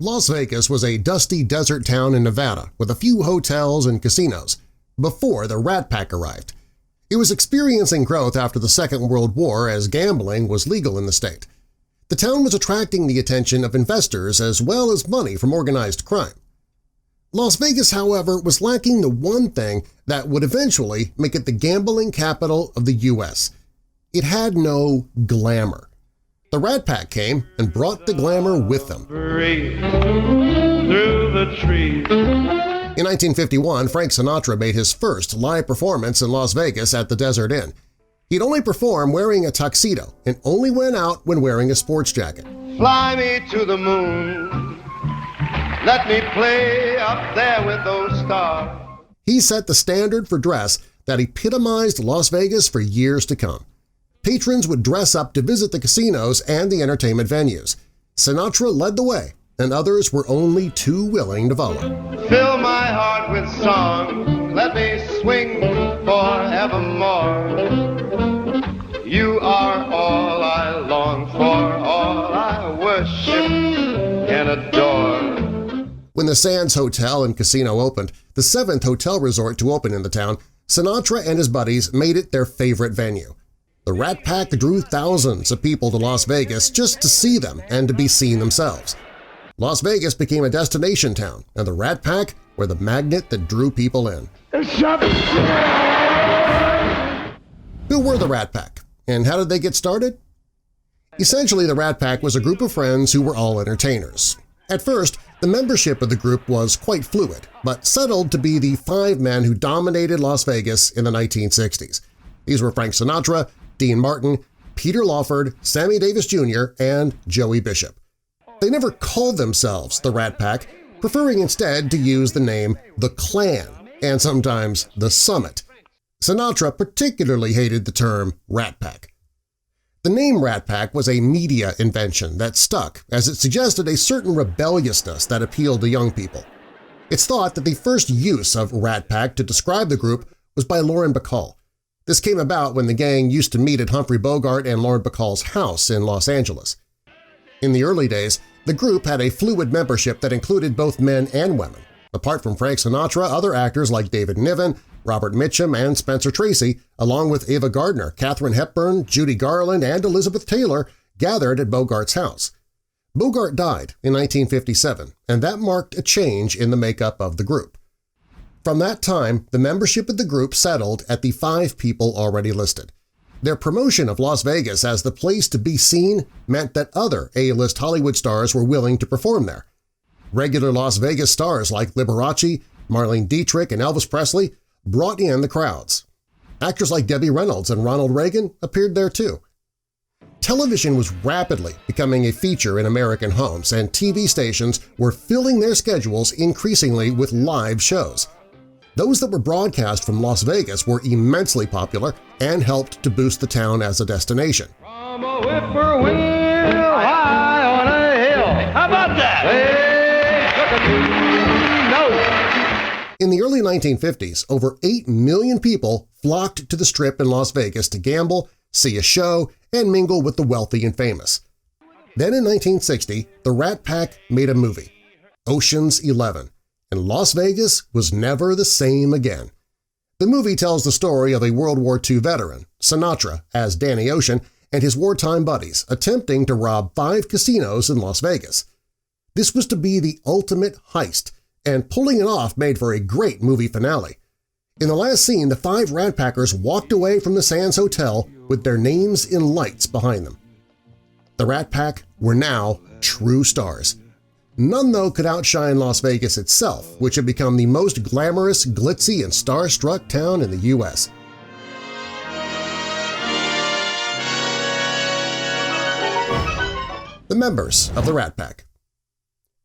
Las Vegas was a dusty desert town in Nevada with a few hotels and casinos before the Rat Pack arrived. It was experiencing growth after the Second World War as gambling was legal in the state. The town was attracting the attention of investors as well as money from organized crime. Las Vegas, however, was lacking the one thing that would eventually make it the gambling capital of the U.S. It had no glamour. The Rat Pack came and brought the glamour with them. In 1951, Frank Sinatra made his first live performance in Las Vegas at the Desert Inn. He'd only perform wearing a tuxedo and only went out when wearing a sports jacket. Fly me to the moon, let me play up there with those stars. He set the standard for dress that epitomized Las Vegas for years to come. Patrons would dress up to visit the casinos and the entertainment venues. Sinatra led the way, and others were only too willing to follow. Fill my heart with song, let me swing forevermore. You are all I long for, all I worship and adore. When the Sands Hotel and Casino opened, the seventh hotel resort to open in the town, Sinatra and his buddies made it their favorite venue. The Rat Pack drew thousands of people to Las Vegas just to see them and to be seen themselves. Las Vegas became a destination town, and the Rat Pack were the magnet that drew people in. Who were the Rat Pack, and how did they get started? Essentially, the Rat Pack was a group of friends who were all entertainers. At first, the membership of the group was quite fluid, but settled to be the 5 men who dominated Las Vegas in the 1960s. These were Frank Sinatra, Dean Martin, Peter Lawford, Sammy Davis Jr., and Joey Bishop. They never called themselves the Rat Pack, preferring instead to use the name The Clan and sometimes The Summit. Sinatra particularly hated the term Rat Pack. The name Rat Pack was a media invention that stuck as it suggested a certain rebelliousness that appealed to young people. It's thought that the first use of Rat Pack to describe the group was by Lauren Bacall. This came about when the gang used to meet at Humphrey Bogart and Lauren Bacall's house in Los Angeles. In the early days, the group had a fluid membership that included both men and women. Apart from Frank Sinatra, other actors like David Niven, Robert Mitchum, and Spencer Tracy, along with Ava Gardner, Katharine Hepburn, Judy Garland, and Elizabeth Taylor, gathered at Bogart's house. Bogart died in 1957, and that marked a change in the makeup of the group. From that time, the membership of the group settled at the 5 people already listed. Their promotion of Las Vegas as the place to be seen meant that other A-list Hollywood stars were willing to perform there. Regular Las Vegas stars like Liberace, Marlene Dietrich, and Elvis Presley brought in the crowds. Actors like Debbie Reynolds and Ronald Reagan appeared there too. Television was rapidly becoming a feature in American homes, and TV stations were filling their schedules increasingly with live shows. Those that were broadcast from Las Vegas were immensely popular and helped to boost the town as a destination. From a whippoorwill high on a hill. How about that? In the early 1950s, over 8 million people flocked to the Strip in Las Vegas to gamble, see a show, and mingle with the wealthy and famous. Then in 1960, the Rat Pack made a movie, Ocean's 11. And Las Vegas was never the same again. The movie tells the story of a World War II veteran, Sinatra, as Danny Ocean, and his wartime buddies attempting to rob 5 casinos in Las Vegas. This was to be the ultimate heist, and pulling it off made for a great movie finale. In the last scene, the 5 Rat Packers walked away from the Sands Hotel with their names in lights behind them. The Rat Pack were now true stars. None, though, could outshine Las Vegas itself, which had become the most glamorous, glitzy, and star-struck town in the U.S. The members of the Rat Pack.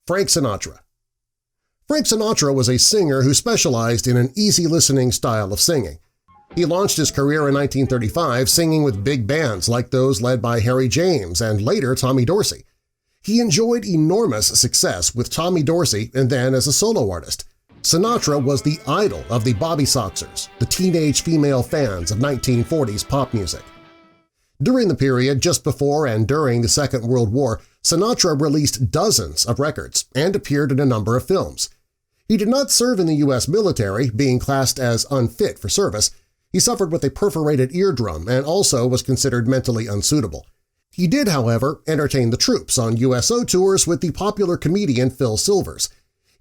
Frank Sinatra. Frank Sinatra was a singer who specialized in an easy-listening style of singing. He launched his career in 1935 singing with big bands like those led by Harry James and later Tommy Dorsey. He enjoyed enormous success with Tommy Dorsey and then as a solo artist. Sinatra was the idol of the Bobby Soxers, the teenage female fans of 1940s pop music. During the period just before and during the Second World War, Sinatra released dozens of records and appeared in a number of films. He did not serve in the U.S. military, being classed as unfit for service. He suffered with a perforated eardrum and also was considered mentally unsuitable. He did, however, entertain the troops on USO tours with the popular comedian Phil Silvers.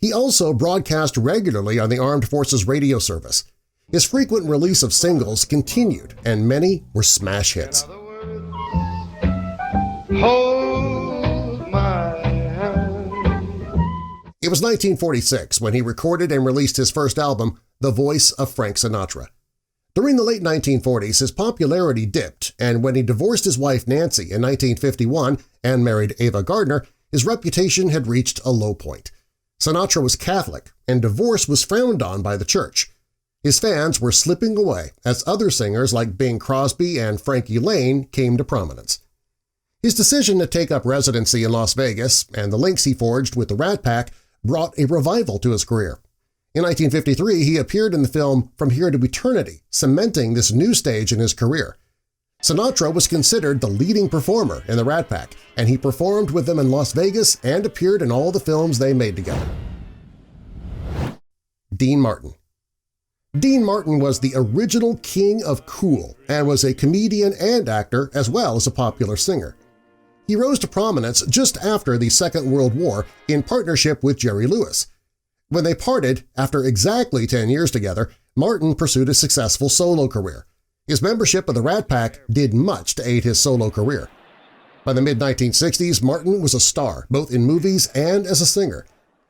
He also broadcast regularly on the Armed Forces radio service. His frequent release of singles continued, and many were smash hits. Hold my hand. It was 1946 when he recorded and released his first album, The Voice of Frank Sinatra. During the late 1940s, his popularity dipped, and when he divorced his wife Nancy in 1951 and married Ava Gardner, his reputation had reached a low point. Sinatra was Catholic, and divorce was frowned on by the church. His fans were slipping away as other singers like Bing Crosby and Frankie Laine came to prominence. His decision to take up residency in Las Vegas and the links he forged with the Rat Pack brought a revival to his career. In 1953, he appeared in the film From Here to Eternity, cementing this new stage in his career. Sinatra was considered the leading performer in the Rat Pack, and he performed with them in Las Vegas and appeared in all the films they made together. Dean Martin. Dean Martin was the original king of cool and was a comedian and actor as well as a popular singer. He rose to prominence just after the Second World War in partnership with Jerry Lewis. When they parted after exactly 10 years together, Martin pursued a successful solo career. His membership of the Rat Pack did much to aid his solo career. By the mid-1960s, Martin was a star both in movies and as a singer.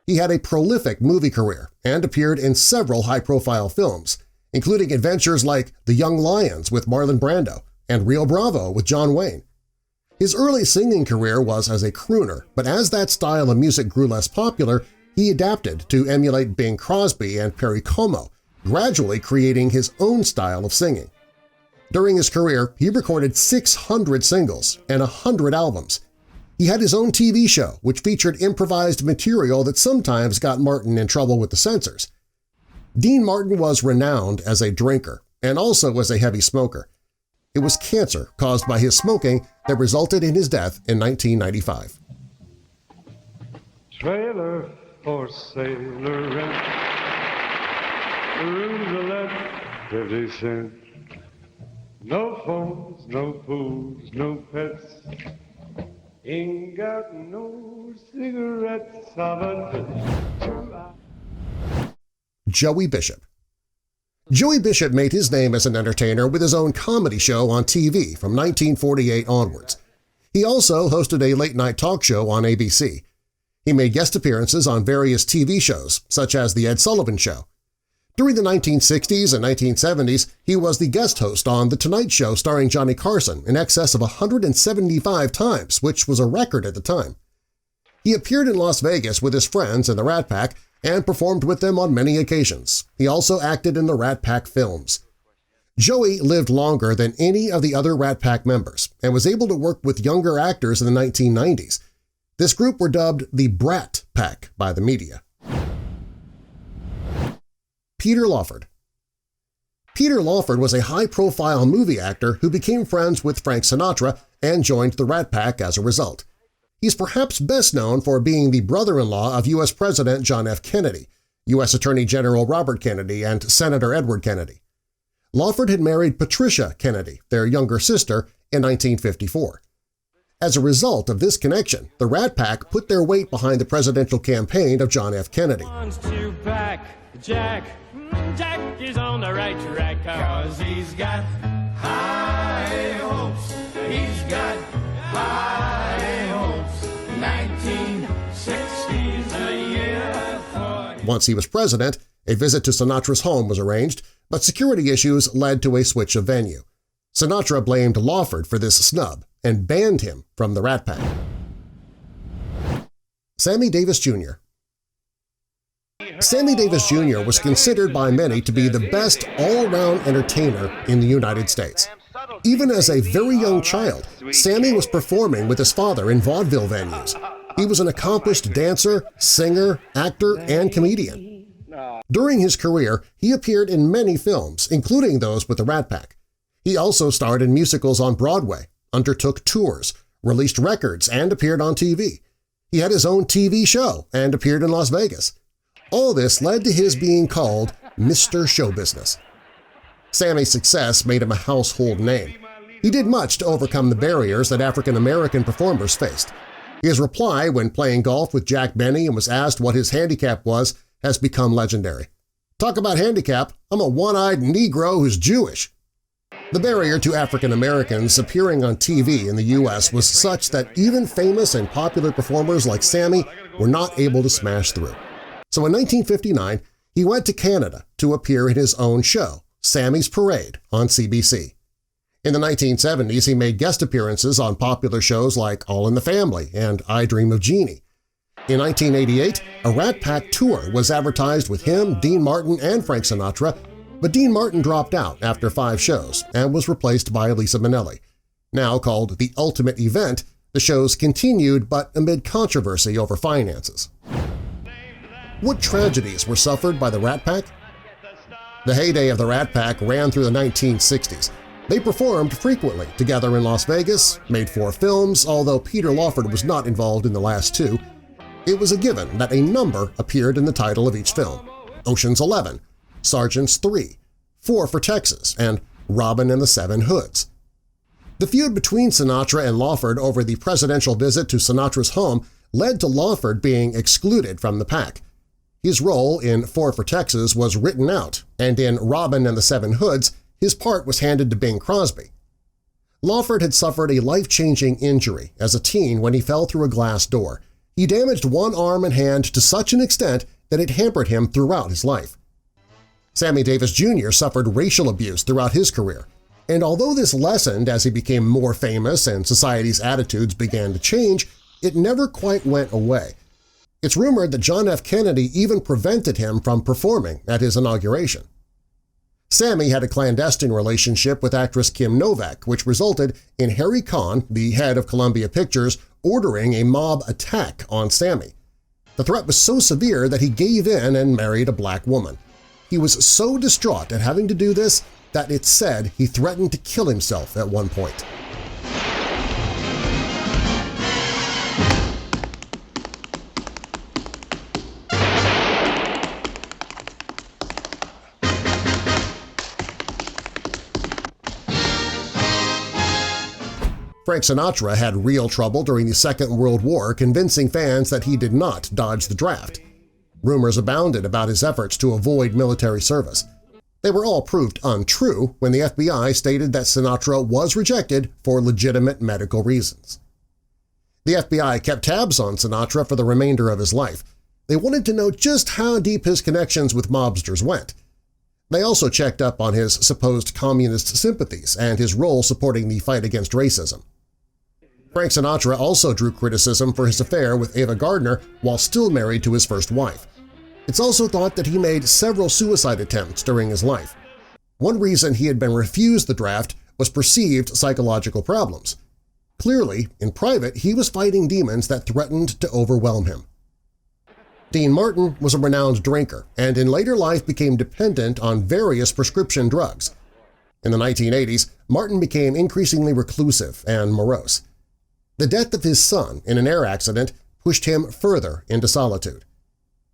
He had a prolific movie career and appeared in several high-profile films, including adventures like The Young Lions with Marlon Brando and Rio Bravo with John Wayne. His early singing career was as a crooner, but as that style of music grew less popular, he adapted to emulate Bing Crosby and Perry Como, gradually creating his own style of singing. During his career, he recorded 600 singles and 100 albums. He had his own TV show, which featured improvised material that sometimes got Martin in trouble with the censors. Dean Martin was renowned as a drinker and also as a heavy smoker. It was cancer caused by his smoking that resulted in his death in 1995. Trailer for sailor rent, rooms to let, 50 cents. No phones, no pools, no pets. Ain't got no cigarettes. Joey Bishop. Joey Bishop made his name as an entertainer with his own comedy show on TV from 1948 onwards. He also hosted a late-night talk show on ABC. He made guest appearances on various TV shows, such as The Ed Sullivan Show. During the 1960s and 1970s, he was the guest host on The Tonight Show starring Johnny Carson in excess of 175 times, which was a record at the time. He appeared in Las Vegas with his friends in the Rat Pack and performed with them on many occasions. He also acted in the Rat Pack films. Joey lived longer than any of the other Rat Pack members and was able to work with younger actors in the 1990s. This group were dubbed the Brat Pack by the media. Peter Lawford. Peter Lawford was a high-profile movie actor who became friends with Frank Sinatra and joined the Rat Pack as a result. He's perhaps best known for being the brother-in-law of U.S. President John F. Kennedy, U.S. Attorney General Robert Kennedy, and Senator Edward Kennedy. Lawford had married Patricia Kennedy, their younger sister, in 1954. As a result of this connection, the Rat Pack put their weight behind the presidential campaign of John F. Kennedy. Jack is on the right track, 'cause he's got high hopes. He's got high hopes. 1960's a year for... Once he was president, a visit to Sinatra's home was arranged, but security issues led to a switch of venue. Sinatra blamed Lawford for this snub and banned him from the Rat Pack. Sammy Davis Jr. Sammy Davis Jr. was considered by many to be the best all-around entertainer in the United States. Even as a very young child, Sammy was performing with his father in vaudeville venues. He was an accomplished dancer, singer, actor, and comedian. During his career, he appeared in many films, including those with the Rat Pack. He also starred in musicals on Broadway, undertook tours, released records and appeared on TV. He had his own TV show and appeared in Las Vegas. All this led to his being called Mr. Show Business. Sammy's success made him a household name. He did much to overcome the barriers that African-American performers faced. His reply when playing golf with Jack Benny and was asked what his handicap was has become legendary. "Talk about handicap, I'm a one-eyed Negro who's Jewish." The barrier to African-Americans appearing on TV in the U.S. was such that even famous and popular performers like Sammy were not able to smash through. So in 1959, he went to Canada to appear in his own show, Sammy's Parade, on CBC. In the 1970s, he made guest appearances on popular shows like All in the Family and I Dream of Jeannie. In 1988, a Rat Pack tour was advertised with him, Dean Martin, and Frank Sinatra, but Dean Martin dropped out after 5 shows and was replaced by Lisa Minnelli. Now called The Ultimate Event, the shows continued but amid controversy over finances. What tragedies were suffered by the Rat Pack? The heyday of the Rat Pack ran through the 1960s. They performed frequently together in Las Vegas, made 4 films, although Peter Lawford was not involved in the last 2. It was a given that a number appeared in the title of each film: Ocean's 11, Sergeant's 3, 4 for Texas, and Robin and the Seven Hoods. The feud between Sinatra and Lawford over the presidential visit to Sinatra's home led to Lawford being excluded from the pack. His role in 4 for Texas was written out, and in Robin and the Seven Hoods, his part was handed to Bing Crosby. Lawford had suffered a life-changing injury as a teen when he fell through a glass door. He damaged one arm and hand to such an extent that it hampered him throughout his life. Sammy Davis Jr. suffered racial abuse throughout his career, and although this lessened as he became more famous and society's attitudes began to change, it never quite went away. It's rumored that John F. Kennedy even prevented him from performing at his inauguration. Sammy had a clandestine relationship with actress Kim Novak, which resulted in Harry Kahn, the head of Columbia Pictures, ordering a mob attack on Sammy. The threat was so severe that he gave in and married a black woman. He was so distraught at having to do this that it's said he threatened to kill himself at one point. Frank Sinatra had real trouble during the Second World War convincing fans that he did not dodge the draft. Rumors abounded about his efforts to avoid military service. They were all proved untrue when the FBI stated that Sinatra was rejected for legitimate medical reasons. The FBI kept tabs on Sinatra for the remainder of his life. They wanted to know just how deep his connections with mobsters went. They also checked up on his supposed communist sympathies and his role supporting the fight against racism. Frank Sinatra also drew criticism for his affair with Ava Gardner while still married to his first wife. It's also thought that he made several suicide attempts during his life. One reason he had been refused the draft was perceived psychological problems. Clearly, in private, he was fighting demons that threatened to overwhelm him. Dean Martin was a renowned drinker and in later life became dependent on various prescription drugs. In the 1980s, Martin became increasingly reclusive and morose. The death of his son in an air accident pushed him further into solitude.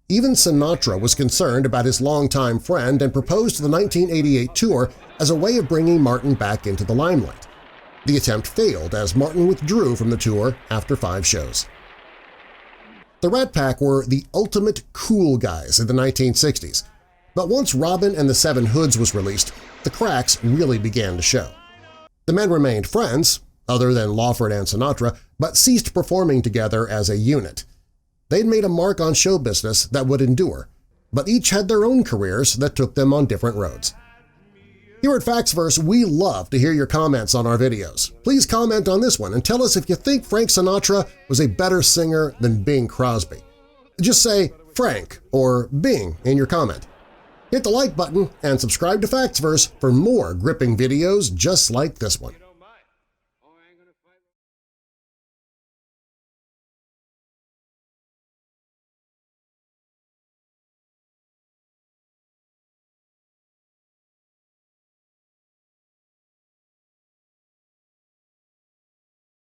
Even Sinatra was concerned about his longtime friend and proposed the 1988 tour as a way of bringing Martin back into the limelight. The attempt failed as Martin withdrew from the tour after 5 shows. The Rat Pack were the ultimate cool guys in the 1960s, but once Robin and the Seven Hoods was released, the cracks really began to show. The men remained friends, other than Lawford and Sinatra, but ceased performing together as a unit. They'd made a mark on show business that would endure, but each had their own careers that took them on different roads. Here at Factsverse, we love to hear your comments on our videos. Please comment on this one and tell us if you think Frank Sinatra was a better singer than Bing Crosby. Just say Frank or Bing in your comment. Hit the like button and subscribe to Factsverse for more gripping videos just like this one.